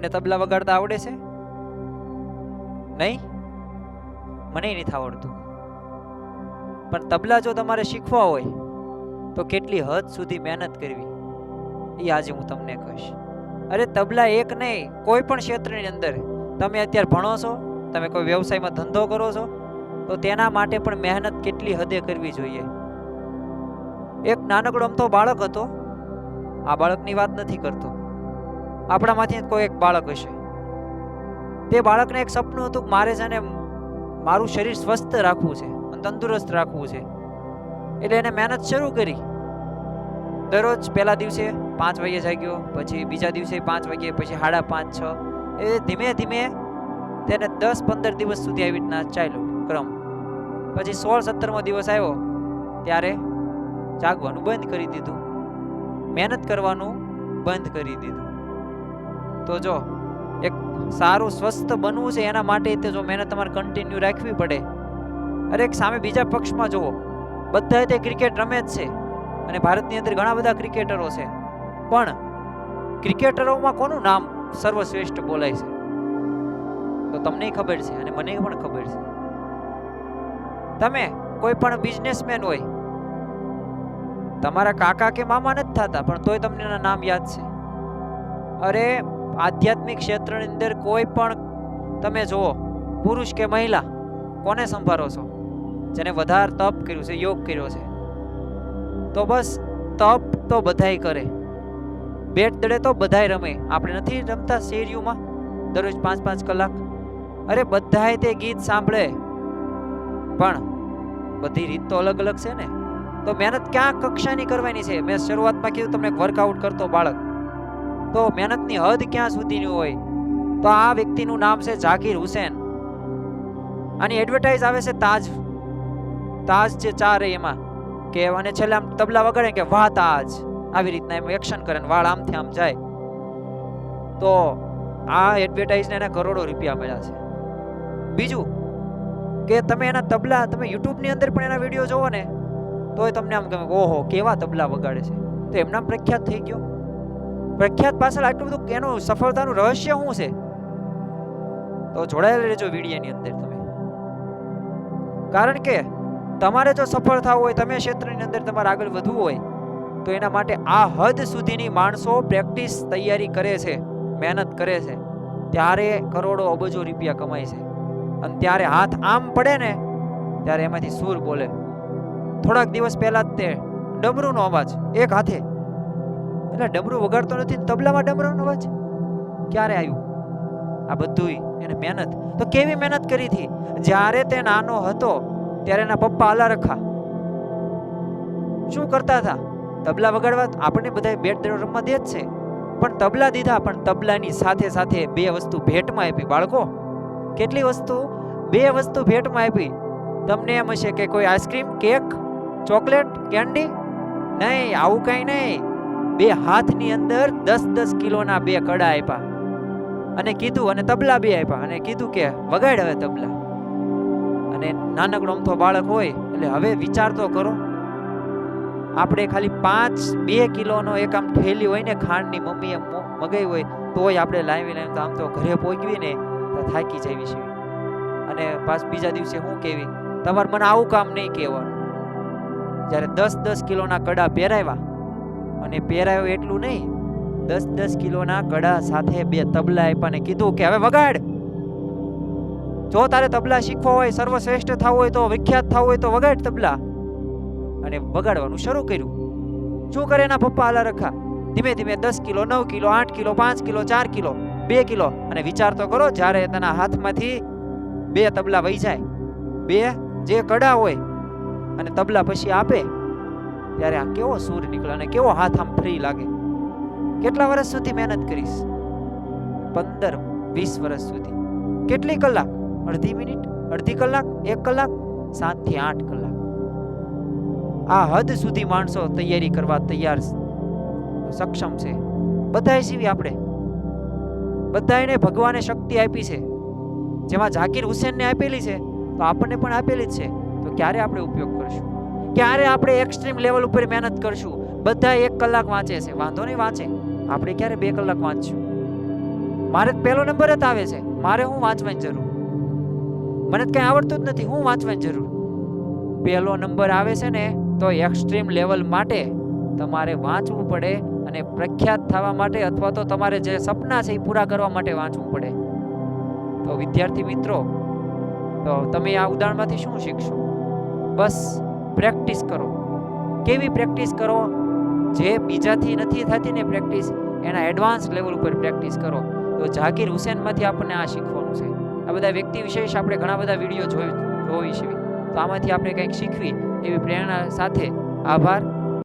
તમને તબલા વગાડતા આવડે છે? નહીં? મને નથી આવડતું. પણ તબલા જો તમારે શીખવા હોય તો કેટલી હદ સુધી મહેનત કરવી એ આજે હું તમને કહીશ. અરે તબલા એક નહીં, કોઈ પણ ક્ષેત્રની અંદર તમે અત્યારે ભણો છો, તમે કોઈ વ્યવસાયમાં ધંધો કરો છો, તો તેના માટે પણ મહેનત કેટલી હદે કરવી જોઈએ. એક નાનકડો અમથો બાળક હતો, આ બાળકની વાત નથી કરતો, આપણામાંથી કોઈ એક બાળક હશે. તે બાળકને એક સપનું હતું કે મારે છે ને મારું શરીર સ્વસ્થ રાખવું છે અને તંદુરસ્ત રાખવું છે. એટલે એને મહેનત શરૂ કરી. દરરોજ પહેલા દિવસે 5 વાગે જાગ્યો, પછી બીજા દિવસે 5 વાગે, પછી 5:30, 6, એ ધીમે ધીમે તેને 10-15 દિવસ સુધી આવી રીતના ચાલ્યો ક્રમ. પછી 16-17મો દિવસ આવ્યો ત્યારે જાગવાનું બંધ કરી દીધું, મહેનત કરવાનું બંધ કરી દીધું. તો જો એક સારું સ્વસ્થ બનવું છે એના માટે તે જો મહેનત તમારે કન્ટિન્યુ રાખવી પડે. અરે એક સામે બીજા પક્ષમાં જુઓ, બધા તે ક્રિકેટ રમે જ છે અને ભારતની અંદર ઘણા બધા ક્રિકેટરો છે, પણ ક્રિકેટરોમાં કોનું નામ સર્વશ્રેષ્ઠ બોલાય છે? તો તમને ખબર છે અને મને પણ ખબર છે. તમે કોઈ પણ બિઝનેસમેન હોય, તમારા કાકા કે મામા નથી થતા પણ તોય તમને એના નામ યાદ છે. અરે આધ્યાત્મિક ક્ષેત્રની અંદર કોઈ પણ તમે જુઓ, પુરુષ કે મહિલા, કોને સંભાળો છો? જેને વધારે તપ કર્યું છે, યોગ કર્યો છે. તો બસ તપ તો બધાય કરે, બેટ દડે તો બધાય રમે. આપણે નથી રમતા શેરીઓમાં દરરોજ 5-5 કલાક? અરે બધાય તે ગીત સાંભળે, પણ બધી રીત તો અલગ અલગ છે ને. તો મહેનત ક્યાં કક્ષાની કરવાની છે? મેં શરૂઆતમાં કીધું તમને વર્કઆઉટ કરતો બાળક, તો મહેનતની હદ ક્યાં સુધીની હોય? તો આ વ્યક્તિનું નામ છે ઝાકીર હુસેન. આની એડવર્ટાઇઝ આવે છે તાજ જે ચા રહી એમાં, કે અને છેલ્લે આમ તબલા વગાડે કે વાહ તાજ, આવી રીતના એમ એક્શન કરે, વાળ આમથી આમ જાય. તો આ એડવર્ટાઇઝને એના કરોડો રૂપિયા મળ્યા છે. બીજું કે તમે એના તબલા, તમે યુટ્યુબની અંદર પણ એના વિડીયો જોવો ને તોય તમને આમ ગમે, ઓહો કેવા તબલા વગાડે છે. તો એમના પ્રખ્યાત થઈ ગયો. પ્રખ્યાત પાછળ આટલું બધું એનું સફળતાનું રહસ્ય શું છે? તો જોડાયેલા રહેજો વિડીયોની અંદર તમે. કારણ કે તમારે જો સફળ થવું હોય, તમે ક્ષેત્રની અંદર તમારે આગળ વધવું હોય, તો એના માટે આ હદ સુધીની માણસો પ્રેક્ટિસ, તૈયારી કરે છે, મહેનત કરે છે, ત્યારે કરોડો અબજો રૂપિયા કમાય છે. અને ત્યારે હાથ આમ પડે ને ત્યારે એમાંથી સૂર બોલે. થોડાક દિવસ પહેલા જ તે ડમરૂનો અવાજ એક હાથે, એટલે ડમરું વગાડતો નથી, તબલામાં ડમરૂનો અવાજ ક્યારે આવ્યું? આ બધુંય એને મહેનત. તો કેવી મહેનત કરી હતી? જ્યારે તે નાનો હતો ત્યારે એના પપ્પા આલા રખા શું કરતા હતા? તબલા વગાડવા. આપણને બધા બેટ દડો રમવા દે જ છે, પણ તબલા દીધા. પણ તબલાની સાથે સાથે 2 વસ્તુ ભેટમાં આપી. બાળકો, કેટલી વસ્તુ? 2 વસ્તુ ભેટમાં આપી. તમને એમ હશે કે કોઈ આઈસ્ક્રીમ, કેક, ચોકલેટ, કેન્ડી? નહીં, આવું કઈ નહીં. 2 હાથની અંદર 10-10 કિલોના 2 કડા આપ્યા અને કીધું, અને તબલા 2 આપ્યા અને કીધું કે વગાડ હવે તબલા. અને નાનકડો અમથો બાળક હોય એટલે હવે વિચાર તો કરો, આપણે ખાલી 2 કિલોનો એક આમ થેલી હોય ને ખાંડની, મમ્મીએ મગાવી હોય તોય આપણે લાવી તો આમ તો ઘરે પહોંચવી ને તો થાકી જવી છે. અને પાછ બીજા દિવસે શું કહેવી, તમારે મને આવું કામ નહીં કહેવાનું. જ્યારે 10-10 કિલોના કડા પહેરાવ્યા, અને પહેરાયો એટલું નહીં, 10-10 કિલોના કડા સાથે 2 તબલા આપ્યા ને કીધું કે હવે વગાડ. જો તારે તબલા શીખવો હોય, સર્વશ્રેષ્ઠ થવું હોય, તો વિખ્યાત થવું હોય, તો વગાડ તબલા. અને વગાડવાનું શરૂ કર્યું. શું કરે એના પપ્પા આલા રખા? ધીમે ધીમે 10 kilo, 9 kilo, 8 kilo, 5 kilo, 4 kilo, 2 kilo. અને વિચાર તો કરો, જ્યારે તેના હાથમાંથી 2 તબલા વહી જાય, 2 જે કડા હોય અને તબલા પછી આપે, ત્યારે આ કેવો સૂર નીકળે અને કેવો હાથ આમ ફ્રી લાગે. કેટલા વર્ષ સુધી મહેનત કરીશ? 15-20 વર્ષ સુધી. કેટલી કલાક? અડધી મિનિટ, અડધી કલાક, 1 કલાક, 7 થી 8 કલાક. આ હદ સુધી માણસો તૈયારી કરવા તૈયાર સક્ષમ છે. બધાય સીવી આપણે, બધાને ભગવાને શક્તિ આપી છે. જેમાં ઝાકીર હુસેનને આપેલી છે તો આપણને પણ આપેલી જ છે. તો ક્યારે આપણે ઉપયોગ કરશું? ક્યારે આપણે એક્સ્ટ્રીમ લેવલ ઉપર મહેનત કરશું? બધા 1 કલાક વાંચે છે, વાંધો નહીં વાંચે, આપણે ક્યારે 2 કલાક વાંચશું? મારે પહેલો નંબર જ આવે છે, મારે હું વાંચવાની જરૂર? મને જ કંઈ આવડતું જ નથી, હું વાંચવાની જરૂર? પહેલો નંબર આવે છે ને તો એક્સ્ટ્રીમ લેવલ માટે તમારે વાંચવું પડે, અને પ્રખ્યાત થવા માટે અથવા તો તમારે જે સપના છે એ પૂરા કરવા માટે વાંચવું પડે. તો વિદ્યાર્થી મિત્રો, તો તમે આ ઉદાહરણમાંથી શું શીખશો? બસ પ્રેક્ટિસ કરો. કેવી પ્રેક્ટિસ કરો? જે બીજાથી નથી થતી ને પ્રેક્ટિસ, એના એડવાન્સ લેવલ ઉપર પ્રેક્ટિસ કરો. તો ઝાકીર હુસેનમાંથી આપણને આ શીખવાનું છે. આ બધા વ્યક્તિ વિશેષ આપણે ઘણા બધા વિડીયો જોઈ છે, તો આમાંથી આપણે કંઈક શીખવી એવી પ્રેરણા સાથે આભાર.